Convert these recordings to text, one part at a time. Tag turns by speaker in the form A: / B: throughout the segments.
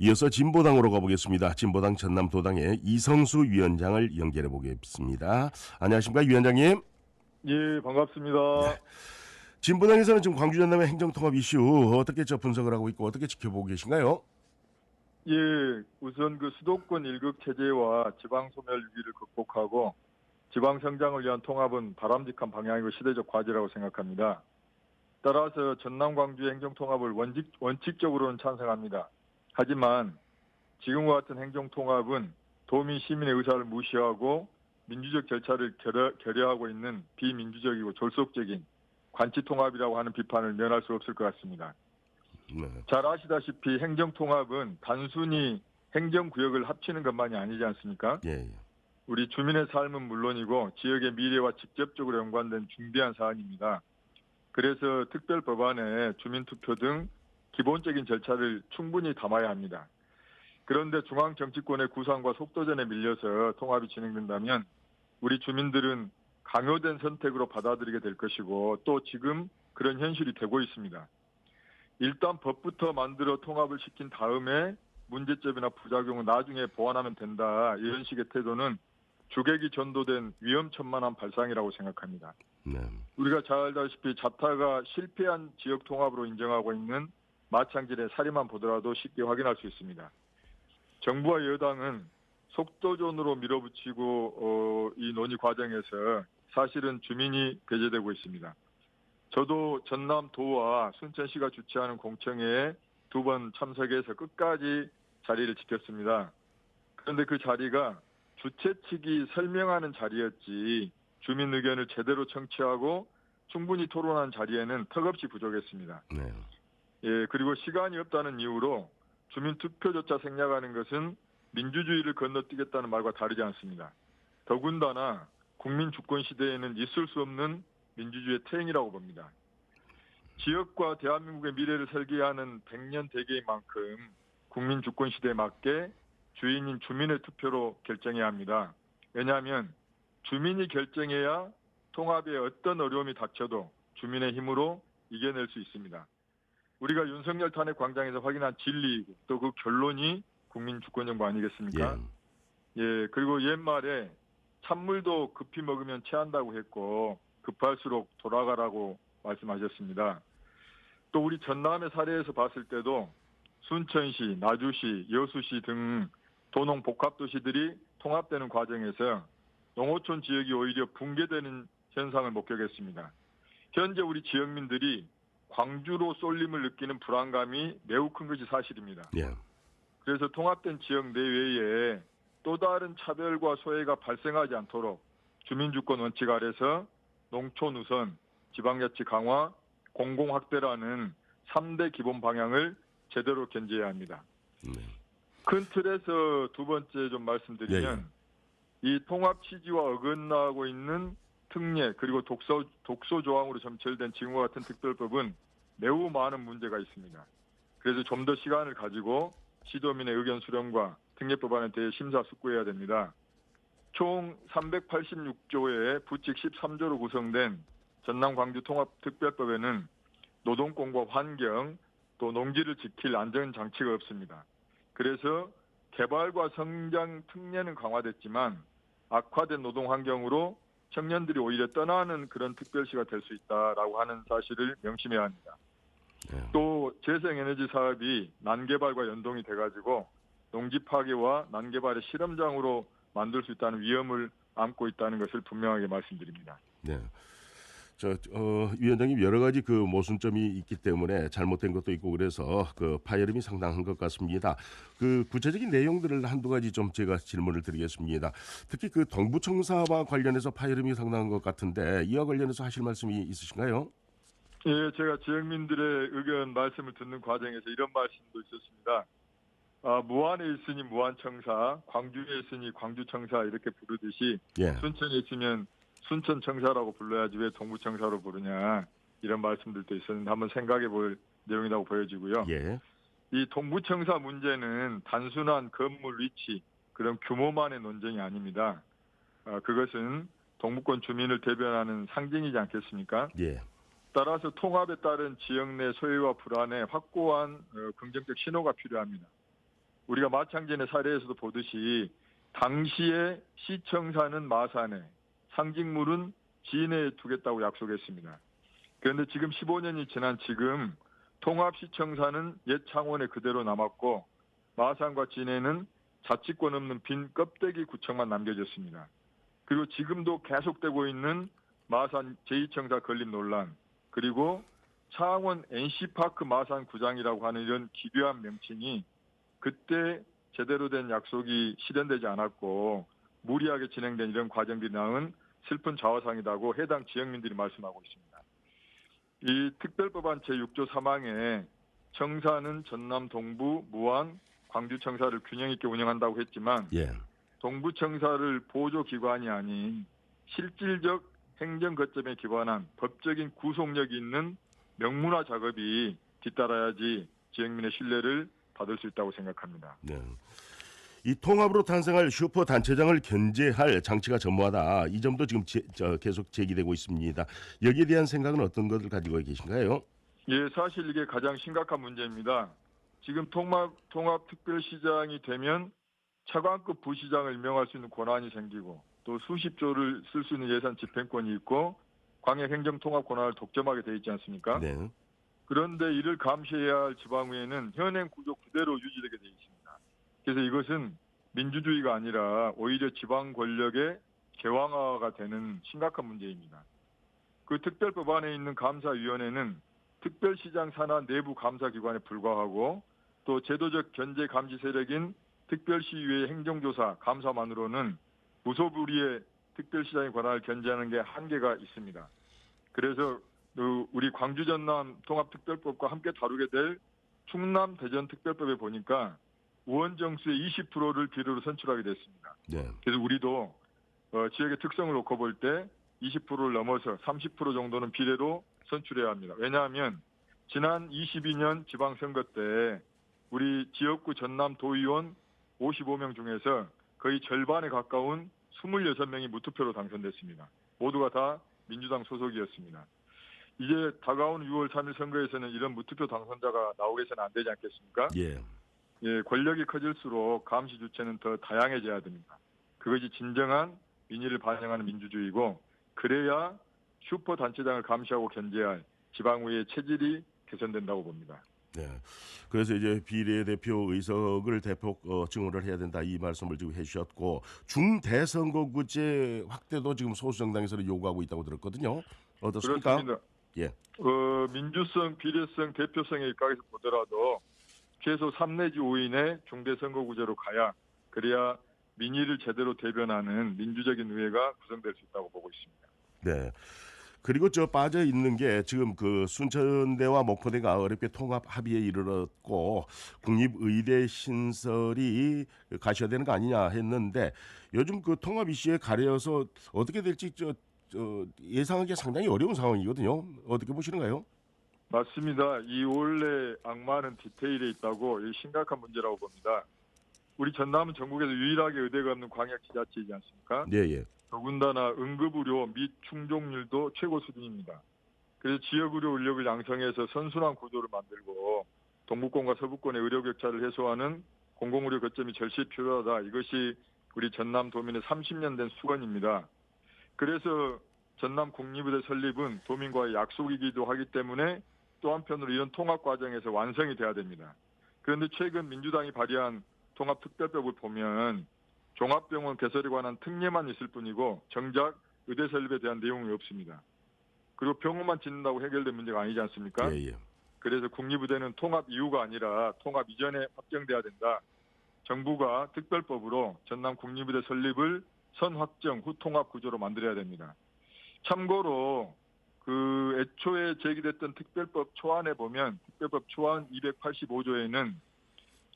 A: 이어서 진보당으로 가보겠습니다. 진보당 전남도당의 이성수 위원장을 연결해 보겠습니다. 안녕하십니까, 위원장님?
B: 예, 반갑습니다.
A: 네. 진보당에서는 지금 광주 전남의 행정통합 이슈 어떻게 분석을 하고 있고 어떻게 지켜보고 계신가요?
B: 예, 우선 그 수도권 일극 체제와 지방 소멸 위기를 극복하고 지방 성장을 위한 통합은 바람직한 방향이고 시대적 과제라고 생각합니다. 따라서 전남 광주의 행정통합을 원칙적으로는 찬성합니다. 하지만 지금과 같은 행정통합은 도민 시민의 의사를 무시하고 민주적 절차를 결여하고 있는 비민주적이고 졸속적인 관치통합이라고 하는 비판을 면할 수 없을 것 같습니다.
A: 네.
B: 잘 아시다시피 행정통합은 단순히 행정구역을 합치는 것만이 아니지 않습니까?
A: 예.
B: 우리 주민의 삶은 물론이고 지역의 미래와 직접적으로 연관된 중대한 사안입니다. 그래서 특별법안에 주민투표 등 기본적인 절차를 충분히 담아야 합니다. 그런데 중앙정치권의 구상과 속도전에 밀려서 통합이 진행된다면 우리 주민들은 강요된 선택으로 받아들이게 될 것이고 또 지금 그런 현실이 되고 있습니다. 일단 법부터 만들어 통합을 시킨 다음에 문제점이나 부작용은 나중에 보완하면 된다. 이런 식의 태도는 주객이 전도된 위험천만한 발상이라고 생각합니다.
A: 네.
B: 우리가 잘 알다시피 자타가 실패한 지역 통합으로 인정하고 있는 마창진의 사례만 보더라도 쉽게 확인할 수 있습니다. 정부와 여당은 속도전으로 밀어붙이고 이 논의 과정에서 사실은 주민이 배제되고 있습니다. 저도 전남도와 순천시가 주최하는 공청회에 2번 참석해서 끝까지 자리를 지켰습니다. 그런데 그 자리가 주최 측이 설명하는 자리였지 주민 의견을 제대로 청취하고 충분히 토론한 자리에는 턱없이 부족했습니다.
A: 네.
B: 예, 그리고 시간이 없다는 이유로 주민 투표조차 생략하는 것은 민주주의를 건너뛰겠다는 말과 다르지 않습니다. 더군다나 국민 주권 시대에는 있을 수 없는 민주주의의 퇴행이라고 봅니다. 지역과 대한민국의 미래를 설계하는 100년 대계인 만큼 국민 주권 시대에 맞게 주인인 주민의 투표로 결정해야 합니다. 왜냐하면 주민이 결정해야 통합에 어떤 어려움이 닥쳐도 주민의 힘으로 이겨낼 수 있습니다. 우리가 윤석열 탄핵 광장에서 확인한 진리이고 또 그 결론이 국민 주권정부 아니겠습니까? 예, 그리고 옛말에 찬물도 급히 먹으면 체한다고 했고 급할수록 돌아가라고 말씀하셨습니다. 또 우리 전남의 사례에서 봤을 때도 순천시, 나주시, 여수시 등 도농 복합도시들이 통합되는 과정에서 농어촌 지역이 오히려 붕괴되는 현상을 목격했습니다. 현재 우리 지역민들이 광주로 쏠림을 느끼는 불안감이 매우 큰 것이 사실입니다.
A: 예.
B: 그래서 통합된 지역 내외에 또 다른 차별과 소외가 발생하지 않도록 주민주권 원칙 아래서 농촌 우선, 지방자치 강화, 공공확대라는 3대 기본 방향을 제대로 견지해야 합니다. 큰 틀에서 두 번째 좀 말씀드리면 이 통합 취지와 어긋나고 있는 특례 그리고 독소 조항으로 점철된 지금과 같은 특별법은 매우 많은 문제가 있습니다. 그래서 좀 더 시간을 가지고 시도민의 의견 수렴과 특례법안에 대해 심사 숙고해야 됩니다. 총 386조의 부칙 13조로 구성된 전남 광주 통합특별법에는 노동권과 환경 또 농지를 지킬 안전장치가 없습니다. 그래서 개발과 성장 특례는 강화됐지만 악화된 노동 환경으로 청년들이 오히려 떠나는 그런 특별시가 될 수 있다라고 하는 사실을 명심해야 합니다. 또 재생에너지 사업이 난개발과 연동이 돼가지고 농지 파괴와 난개발의 실험장으로 만들 수 있다는 위험을 안고 있다는 것을 분명하게 말씀드립니다.
A: 네. 위원장님 여러 가지 그 모순점이 있기 때문에 잘못된 것도 있고 그래서 그 파열음이 상당한 것 같습니다. 그 구체적인 내용들을 한두 가지 좀 제가 질문을 드리겠습니다. 특히 그 동부청사와 관련해서 파열음이 상당한 것 같은데 이와 관련해서 하실 말씀이 있으신가요?
B: 예, 제가 지역민들의 의견 말씀을 듣는 과정에서 이런 말씀도 있었습니다. 무안에 있으니 무안청사, 광주에 있으니 광주청사 이렇게 부르듯이 순천에 있으면 순천청사라고 불러야지 왜 동부청사로 부르냐 이런 말씀들도 있었는데 한번 생각해 볼 내용이라고 보여지고요. 이 동부청사 문제는 단순한 건물 위치 그런 규모만의 논쟁이 아닙니다. 그것은 동부권 주민을 대변하는 상징이지 않겠습니까? 따라서 통합에 따른 지역 내 소외와 불안에 확고한 긍정적 신호가 필요합니다. 우리가 마창전의 사례에서도 보듯이 당시에 시청사는 마산에, 상징물은 진해에 두겠다고 약속했습니다. 그런데 지금 15년이 지난 지금 통합시청사는 옛 창원에 그대로 남았고 마산과 진해는 자치권 없는 빈 껍데기 구청만 남겨졌습니다. 그리고 지금도 계속되고 있는 마산 제2청사 건립 논란, 그리고 창원 NC파크 마산 구장이라고 하는 이런 기괴한 명칭이 그때 제대로 된 약속이 실현되지 않았고 무리하게 진행된 이런 과정들이 낳은 슬픈 자화상이라고 해당 지역민들이 말씀하고 있습니다. 이 특별법안 제6조 3항에 청사는 전남 동부, 무안, 광주청사를 균형 있게 운영한다고 했지만
A: 예.
B: 동부청사를 보조기관이 아닌 실질적 행정 거점에 기반한 법적인 구속력이 있는 명문화 작업이 뒤따라야지 지역민의 신뢰를 받을 수 있다고 생각합니다.
A: 네. 이 통합으로 탄생할 슈퍼 단체장을 견제할 장치가 전무하다. 이 점도 지금 계속 제기되고 있습니다. 여기에 대한 생각은 어떤 것을 가지고 계신가요?
B: 예, 사실 이게 가장 심각한 문제입니다. 지금 통합특별시장이 되면 차관급 부시장을 임명할 수 있는 권한이 생기고 또 수십조를 쓸 수 있는 예산 집행권이 있고 광역행정통합 권한을 독점하게 돼 있지 않습니까?
A: 네.
B: 그런데 이를 감시해야 할 지방의회는 현행 구조 그대로 유지되게 돼 있습니다. 그래서 이것은 민주주의가 아니라 오히려 지방 권력의 개왕화가 되는 심각한 문제입니다. 그 특별법안에 있는 감사위원회는 특별시장 산하 내부 감사기관에 불과하고 또 제도적 견제 감시 세력인 특별시의회 행정조사 감사만으로는 무소불위의 특별시장의 권한을 견제하는 게 한계가 있습니다. 그래서 우리 광주 전남 통합특별법과 함께 다루게 될 충남 대전 특별법에 보니까 의원 정수의 20%를 비례로 선출하게 됐습니다.
A: 네.
B: 그래서 우리도 지역의 특성을 놓고 볼 때 20%를 넘어서 30% 정도는 비례로 선출해야 합니다. 왜냐하면 지난 22년 지방선거 때 우리 지역구 전남 도의원 55명 중에서 거의 절반에 가까운 26명이 무투표로 당선됐습니다. 모두가 다 민주당 소속이었습니다. 이제 다가온 6월 3일 선거에서는 이런 무투표 당선자가 나오게서는 안 되지 않겠습니까?
A: 예.
B: 예, 권력이 커질수록 감시 주체는 더 다양해져야 됩니다. 그것이 진정한 민의를 반영하는 민주주의고 그래야 슈퍼단체장을 감시하고 견제할 지방의회의 체질이 개선된다고 봅니다.
A: 네. 그래서 이제 비례대표 의석을 대폭 증원을 해야 된다 이 말씀을 지금 해주셨고 중대선거구제 확대도 지금 소수정당에서는 요구하고 있다고 들었거든요. 어떻습니까?
B: 그렇습니다.
A: 예.
B: 민주성, 비례성, 대표성의 입각에서 보더라도 최소 3 내지 5인의 중대선거구제로 가야 그래야 민의를 제대로 대변하는 민주적인 의회가 구성될 수 있다고 보고 있습니다.
A: 네. 그리고 빠져 있는 게 지금 그 순천대와 목포대가 어렵게 통합 합의에 이르렀고 국립의대 신설이 가셔야되는 거 아니냐 했는데 요즘 그 통합 이슈에 가려서 어떻게 될지 예상하기 상당히 어려운 상황이거든요. 어떻게 보시는가요?
B: 맞습니다. 이 원래 악마는 디테일에 있다고 심각한 문제라고 봅니다. 우리 전남은 전국에서 유일하게 의대가 없는 광역지자체이지 않습니까?
A: 네, 예.
B: 더군다나 응급의료 및 충족률도 최고 수준입니다. 그래서 지역의료 인력을 양성해서 선순환 구조를 만들고 동부권과 서부권의 의료 격차를 해소하는 공공의료 거점이 절실히 필요하다. 이것이 우리 전남 도민의 30년 된 수건입니다. 그래서 전남 국립의대 설립은 도민과의 약속이기도 하기 때문에 또 한편으로 이런 통합 과정에서 완성이 돼야 됩니다. 그런데 최근 민주당이 발의한 통합특별법을 보면 종합병원 개설에 관한 특례만 있을 뿐이고 정작 의대 설립에 대한 내용이 없습니다. 그리고 병원만 짓는다고 해결된 문제가 아니지 않습니까?
A: 예, 예.
B: 그래서 국립의대는 통합 이후가 아니라 통합 이전에 확정돼야 된다. 정부가 특별법으로 전남 국립의대 설립을 선확정 후 통합 구조로 만들어야 됩니다. 참고로 그 애초에 제기됐던 특별법 초안에 보면 특별법 초안 285조에는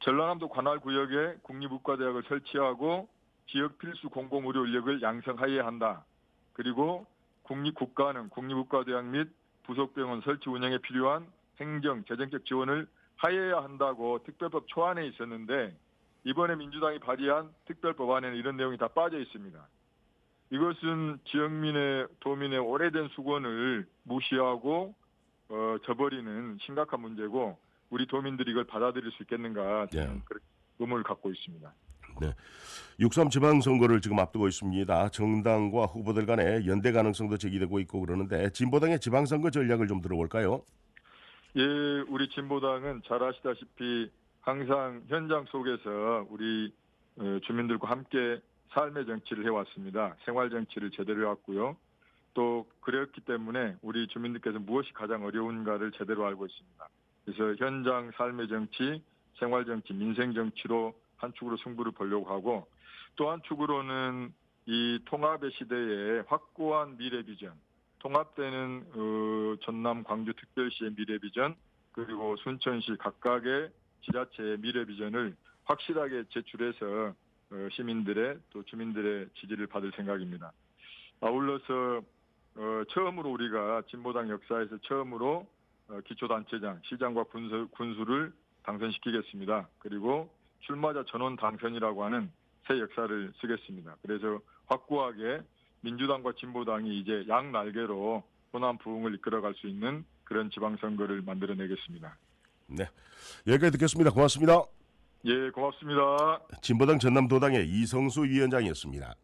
B: 전라남도 관할 구역에 국립의과대학을 설치하고 지역 필수 공공의료 인력을 양성하여야 한다. 그리고 국가는 국립의과대학 및 부속병원 설치 운영에 필요한 행정, 재정적 지원을 하여야 한다고 특별법 초안에 있었는데 이번에 민주당이 발의한 특별법안에는 이런 내용이 다 빠져 있습니다. 이것은 지역민의 도민의 오래된 수건을 무시하고 저버리는 심각한 문제고 우리 도민들이 이걸 받아들일 수 있겠는가 저는 의무를 갖고 있습니다.
A: 네. 6.3 지방선거를 지금 앞두고 있습니다. 정당과 후보들 간의 연대 가능성도 제기되고 있고 그러는데 진보당의 지방선거 전략을 좀 들어볼까요?
B: 예, 우리 진보당은 잘 아시다시피 항상 현장 속에서 우리 주민들과 함께 삶의 정치를 해왔습니다. 생활 정치를 제대로 해왔고요. 또 그랬기 때문에 우리 주민들께서 무엇이 가장 어려운가를 제대로 알고 있습니다. 그래서 현장 삶의 정치, 생활 정치, 민생 정치로 한 축으로 승부를 보려고 하고 또 한 축으로는 이 통합의 시대에 확고한 미래 비전, 통합되는 전남, 광주 특별시의 미래 비전 그리고 순천시 각각의 지자체의 미래 비전을 확실하게 제출해서 시민들의 또 주민들의 지지를 받을 생각입니다. 아울러서 처음으로 우리가 진보당 역사에서 처음으로 기초단체장, 시장과 군수를 당선시키겠습니다. 그리고 출마자 전원 당선이라고 하는 새 역사를 쓰겠습니다. 그래서 확고하게 민주당과 진보당이 이제 양날개로 호남 부흥을 이끌어갈 수 있는 그런 지방선거를 만들어내겠습니다.
A: 네. 여기까지 듣겠습니다. 고맙습니다.
B: 예, 고맙습니다.
A: 진보당 전남도당의 이성수 위원장이었습니다.